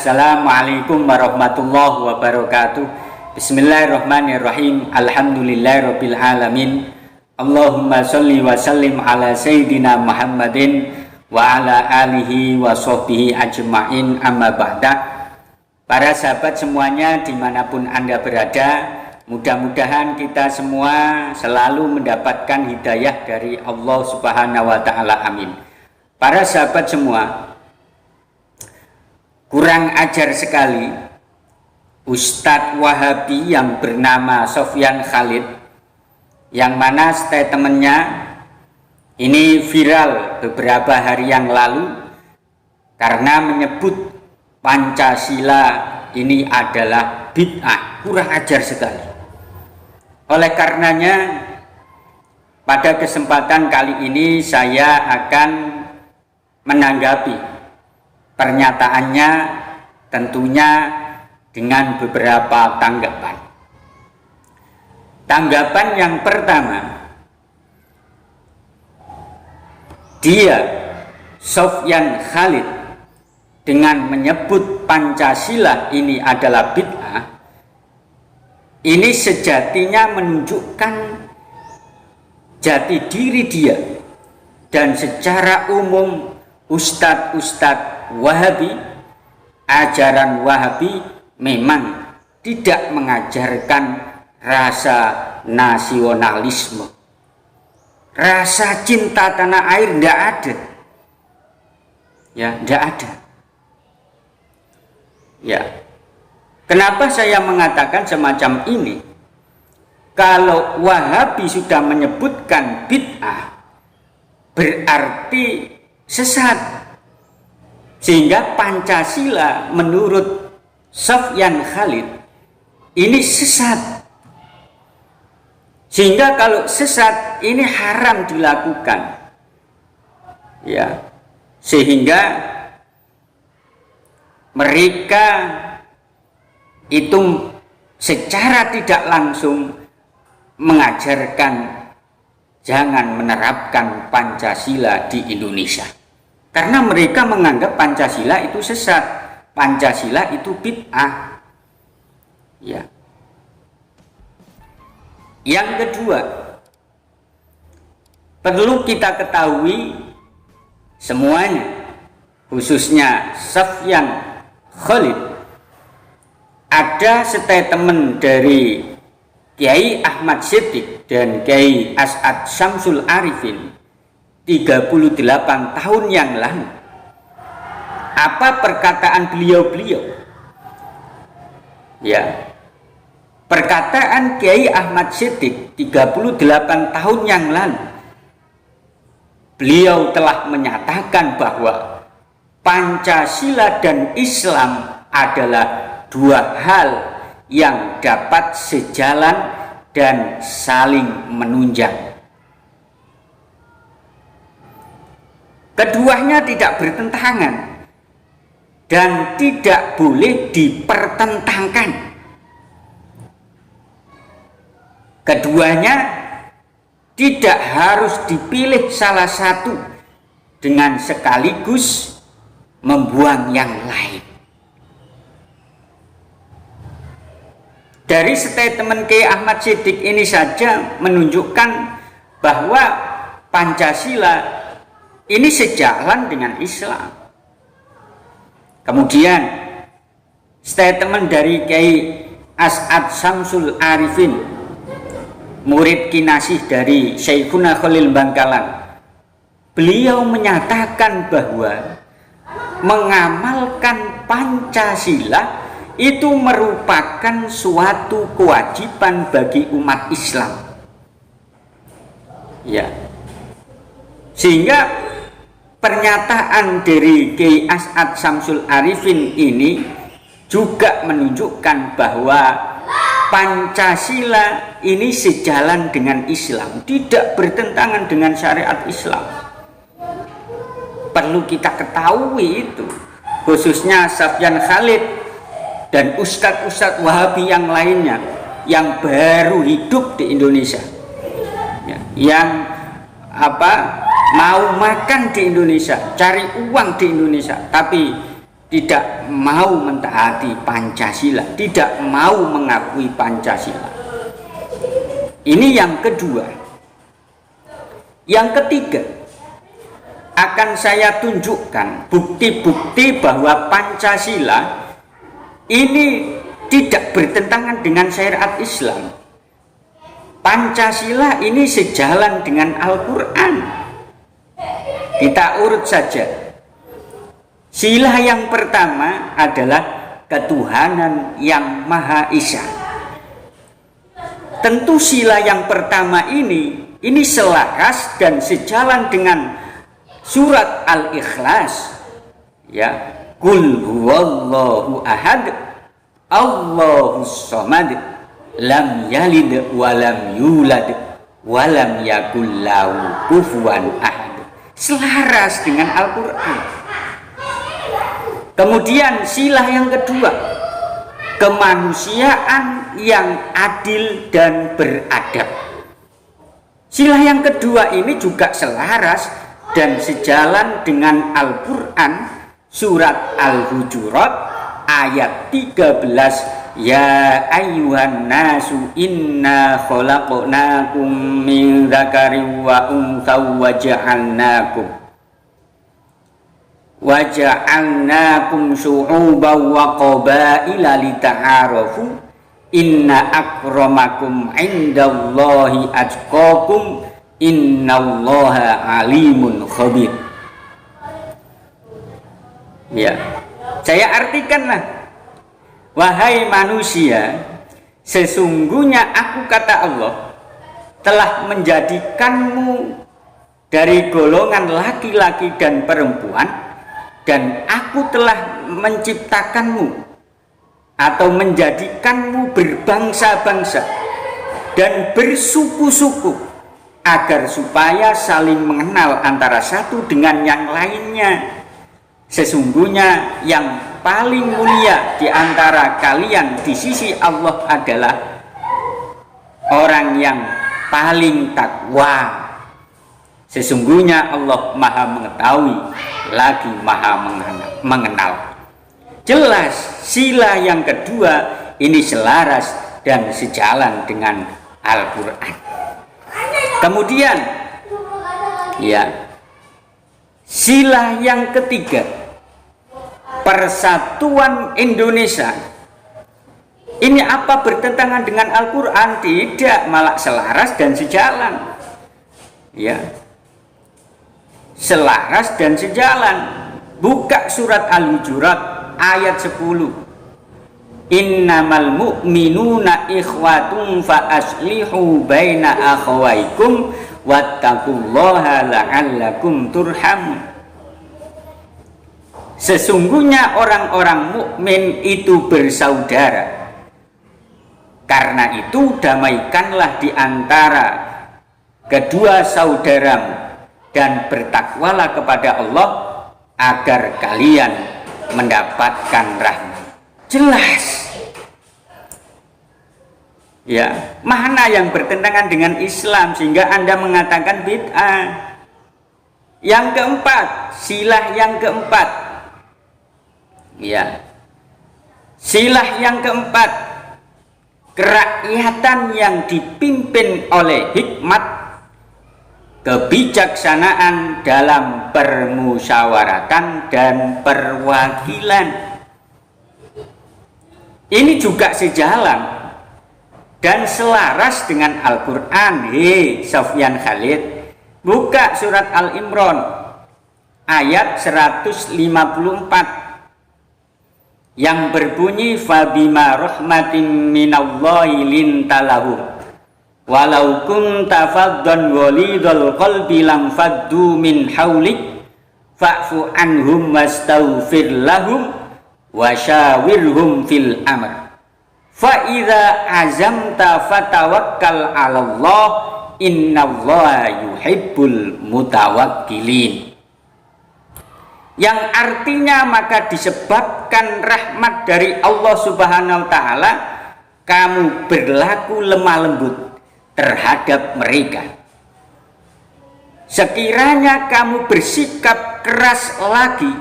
Assalamualaikum warahmatullahi wabarakatuh. Bismillahirrahmanirrahim. Alhamdulillahirabbil alamin. Allahumma sholli wa sallim ala sayyidina Muhammadin wa ala alihi wa sahbihi ajma'in, amma ba'da. Para sahabat semuanya dimanapun Anda berada, mudah-mudahan kita semua selalu mendapatkan hidayah dari Allah Subhanahu wa ta'ala, amin. Para sahabat semua, kurang ajar sekali Ustadz Wahabi yang bernama Sofyan Khalid, yang mana statementnya ini viral beberapa hari yang lalu karena menyebut Pancasila ini adalah bid'ah. Kurang ajar sekali. Oleh karenanya pada kesempatan kali ini saya akan menanggapi pernyataannya, tentunya dengan beberapa tanggapan. Tanggapan yang pertama, dia Sofyan Khalid dengan menyebut Pancasila ini adalah bid'ah, ini sejatinya menunjukkan jati diri dia, dan secara umum ustadz-ustadz Wahabi, ajaran Wahabi memang tidak mengajarkan rasa nasionalisme, rasa cinta tanah air, tidak ada, ya, tidak ada. Ya, kenapa saya mengatakan semacam ini? Kalau Wahabi sudah menyebutkan bid'ah, berarti sesat. Sehingga Pancasila menurut Sofyan Khalid ini sesat. Sehingga kalau sesat ini haram dilakukan. Ya. Sehingga mereka itu secara tidak langsung mengajarkan jangan menerapkan Pancasila di Indonesia. Karena mereka menganggap Pancasila itu sesat, Pancasila itu bid'ah. Ya. Yang kedua, perlu kita ketahui semuanya, khususnya Sofyan Khalid, ada statement dari Kiai Ahmad Siddiq dan Kiai As'ad Syamsul Arifin 38 tahun yang lalu. Apa perkataan beliau-beliau? Ya, perkataan Kiai Ahmad Siddiq 38 tahun yang lalu, beliau telah menyatakan bahwa Pancasila dan Islam adalah dua hal yang dapat sejalan dan saling menunjang. Keduanya tidak bertentangan dan tidak boleh dipertentangkan. Keduanya tidak harus dipilih salah satu dengan sekaligus membuang yang lain. Dari statement Kiai Ahmad Siddiq ini saja menunjukkan bahwa Pancasila ini sejalan dengan Islam. Kemudian statement dari Kiai As'ad Syamsul Arifin, murid kinasih dari Syekhuna Khalil Bangkalan, beliau menyatakan bahwa mengamalkan Pancasila itu merupakan suatu kewajiban bagi umat Islam. Ya. Sehingga pernyataan dari Kiai As'ad Syamsul Arifin ini juga menunjukkan bahwa Pancasila ini sejalan dengan Islam, tidak bertentangan dengan syariat Islam. Perlu kita ketahui itu, khususnya Sofyan Khalid dan ustadz-ustadz Wahabi yang lainnya yang baru hidup di Indonesia, ya, yang mau makan di Indonesia, cari uang di Indonesia, tapi tidak mau mentaati Pancasila, tidak mau mengakui Pancasila. Ini yang kedua. Yang ketiga, akan saya tunjukkan bukti-bukti bahwa Pancasila ini tidak bertentangan dengan syariat Islam. Pancasila ini sejalan dengan Al-Quran. Kita urut saja. Sila yang pertama adalah ketuhanan yang Maha Esa. Tentu sila yang pertama ini selaras dan sejalan dengan surat Al-Ikhlas. Ya, Qul huwallahu ahad, Allahus samad, lam yalid walam yulad walam yakul lahu kufuwan ahad. Selaras dengan Al-Quran. Kemudian sila yang kedua, kemanusiaan yang adil dan beradab. Sila yang kedua ini juga selaras dan sejalan dengan Al-Quran, surat Al-Hujurat ayat 13. Ya ayyuhan nasu inna khalaqnakum min dzakarin wa untha waja'alnakum syu'uban wa qabaila lita'arafu inna akramakum indallahi atqakum innallaha alimun khabir. Ya, saya artikanlah, wahai manusia, sesungguhnya aku, kata Allah, telah menjadikanmu dari golongan laki-laki dan perempuan, dan aku telah menciptakanmu atau menjadikanmu berbangsa-bangsa dan bersuku-suku agar supaya saling mengenal antara satu dengan yang lainnya. Sesungguhnya yang paling mulia di antara kalian di sisi Allah adalah orang yang paling takwa. Sesungguhnya Allah Maha mengetahui lagi Maha mengenal. Jelas sila yang kedua ini selaras dan sejalan dengan Al-Quran. Kemudian ya, sila yang ketiga, persatuan Indonesia. Ini apa bertentangan dengan Al-Quran? Tidak, malah selaras dan sejalan. Ya, selaras dan sejalan. Buka surat Al-Hujurat ayat 10. Innamal mu'minuna ikhwatun fa aslihu baina akhawaikum wattaqullaha la'allakum turhamun. Sesungguhnya orang-orang mukmin itu bersaudara. Karena itu damaikanlah di antara kedua saudaramu dan bertakwalah kepada Allah agar kalian mendapatkan rahmat. Jelas. Ya, mana yang bertentangan dengan Islam sehingga Anda mengatakan bid'ah? Yang keempat, silah yang keempat. Ya. Silah yang keempat, kerakyatan yang dipimpin oleh hikmat, kebijaksanaan dalam permusyawaratan dan perwakilan. Ini juga sejalan dan selaras dengan Al-Quran. Sofyan Khalid, buka surat Al-Imran ayat 154 yang berbunyi fabima rahmatin minallahi lintalahum walau kunta faddan walidul qalbi lam faddu min haulik fa'fu anhum wastaghfir lahum wasyawirhum fil amr fa idza azamta fatawakkal 'alallah innallaha yuhibbul mutawakkilin. Yang artinya maka disebabkan rahmat dari Allah Subhanahu wa taala kamu berlaku lemah lembut terhadap mereka. Sekiranya kamu bersikap keras lagi,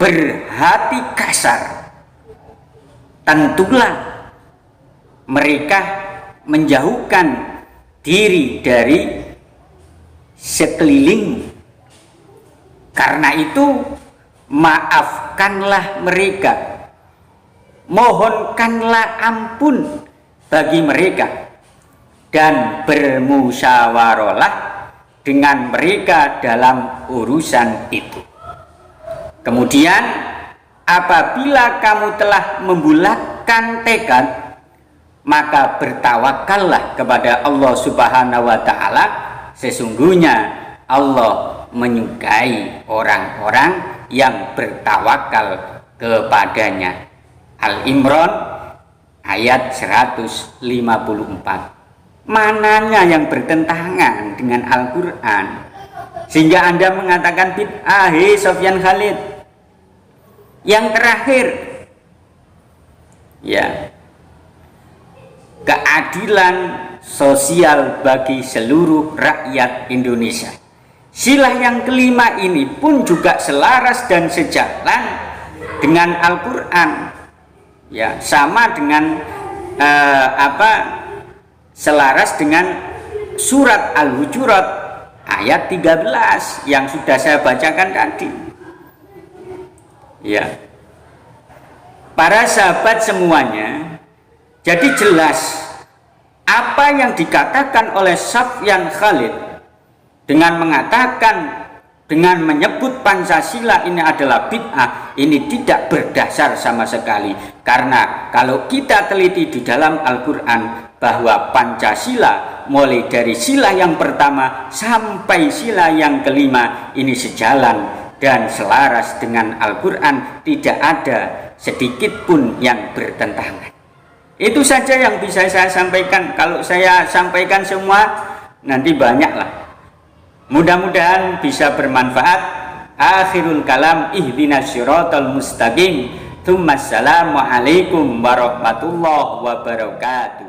berhati kasar, tentulah mereka menjauhkan diri dari sekeliling. Karena itu maafkanlah mereka, mohonkanlah ampun bagi mereka, dan bermusyawarahlah dengan mereka dalam urusan itu. Kemudian apabila kamu telah membulatkan tekad, maka bertawakallah kepada Allah Subhanahu wa Ta'ala. Sesungguhnya Allah menyukai orang-orang yang bertawakal kepadanya. Al-Imran ayat 154. Mananya yang bertentangan dengan Al-Quran sehingga Anda mengatakan bid'ah? Sofyan Khalid. Yang terakhir, ya, keadilan sosial bagi seluruh rakyat Indonesia. Sila yang kelima ini pun juga selaras dan sejalan dengan Al-Quran, ya, sama dengan selaras dengan surat Al-Hujurat ayat 13 yang sudah saya bacakan tadi. Ya, para sahabat semuanya, jadi jelas apa yang dikatakan oleh Sofyan Khalid dengan mengatakan, dengan menyebut Pancasila ini adalah bid'ah, ini tidak berdasar sama sekali. Karena kalau kita teliti di dalam Al-Quran bahwa Pancasila mulai dari sila yang pertama sampai sila yang kelima ini sejalan dan selaras dengan Al-Quran, tidak ada sedikit pun yang bertentangan. Itu saja yang bisa saya sampaikan. Kalau saya sampaikan semua nanti banyaklah. Mudah-mudahan bisa bermanfaat. Akhirul kalam, ihdinas syiratal mustaqim. Tsumma assalamu alaikum warahmatullahi wabarakatuh.